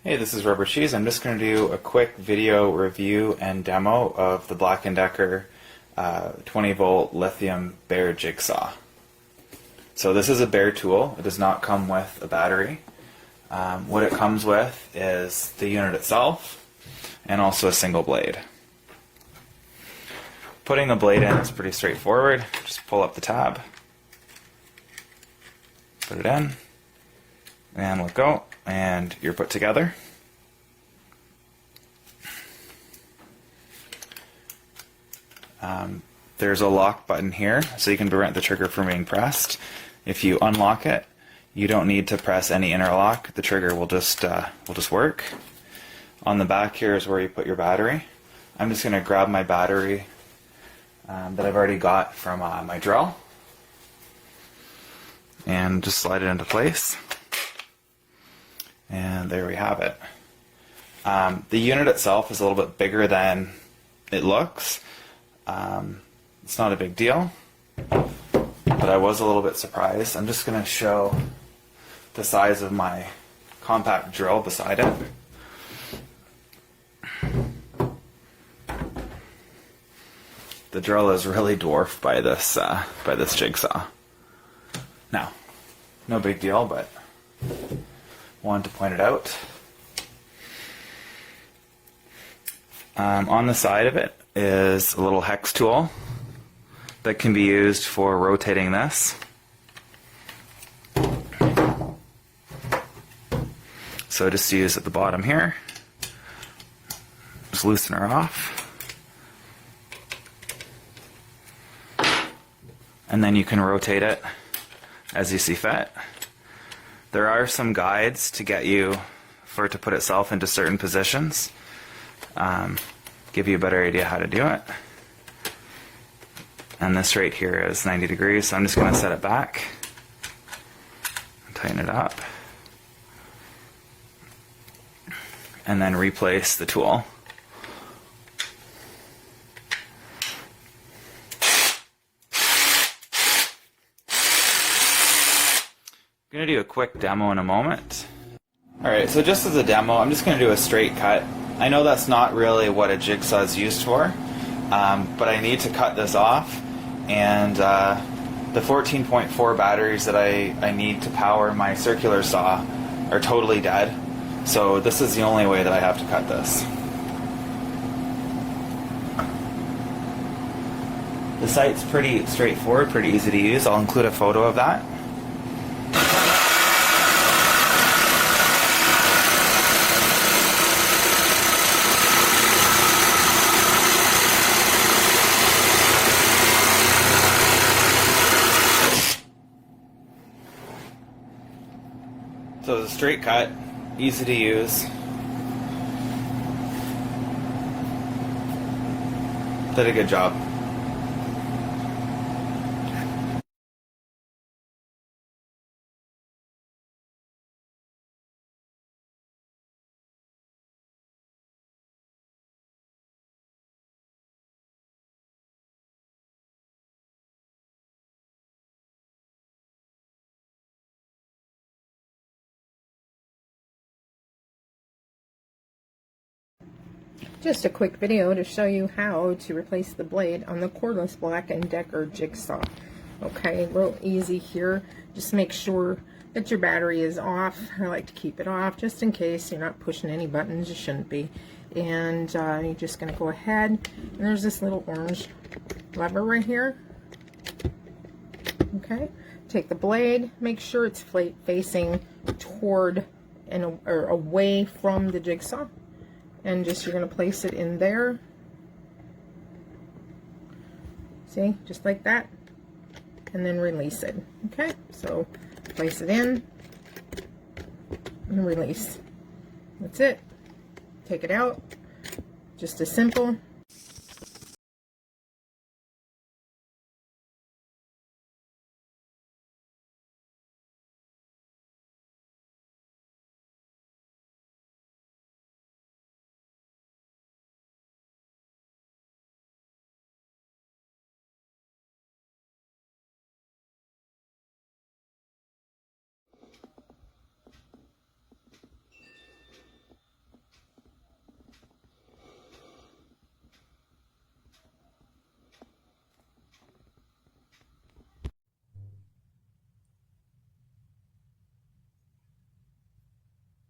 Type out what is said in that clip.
Hey, this is Rubber Cheese. I'm just going to do a quick video review and demo of the BLACK+DECKER 20V lithium bare jigsaw. So this is a bare tool. It does not come with a battery. What it comes with is the unit itself and also a single blade. Putting a blade in is pretty straightforward. Just pull up the tab, put it in, and let go, and you're put together. There's a lock button here, so you can prevent the trigger from being pressed. If you unlock it, you don't need to press any interlock. The trigger will just work. On the back here is where you put your battery. I'm just going to grab my battery that I've already got from my drill and just slide it into place. And there we have it. The unit itself is a little bit bigger than it looks. It's not a big deal, but I was a little bit surprised. I'm just going to show the size of my compact drill beside it. The drill is really dwarfed by this jigsaw. Now, no big deal, but wanted to point it out. On the side of it is a little hex tool that can be used for rotating this. So just use at the bottom here. Just loosen her off. And then you can rotate it as you see fit. There are some guides to get you for it to put itself into certain positions. Give you a better idea how to do it. And this right here is 90 degrees, so I'm just going to set it back and tighten it up, and then replace the tool. I'm going to do a quick demo in a moment. Alright, so just as a demo, I'm just going to do a straight cut. I know that's not really what a jigsaw is used for, but I need to cut this off, and the 14.4 batteries that I need to power my circular saw are totally dead, so this is the only way that I have to cut this. The site's pretty straightforward, pretty easy to use. I'll include a photo of that. So it's a straight cut, easy to use. Did a good job. Just a quick video to show you how to replace the blade on the cordless BLACK+DECKER jigsaw. Okay, real easy here. Just make sure that your battery is off. I like to keep it off just in case you're not pushing any buttons you shouldn't be. And you're just going to go ahead, and there's this little orange lever right here. Okay, take the blade, make sure it's facing toward or away from the jigsaw. And you're going to place it in there. See, just like that. And then release it. Okay, so place it in and release. That's it. Take it out. Just as simple.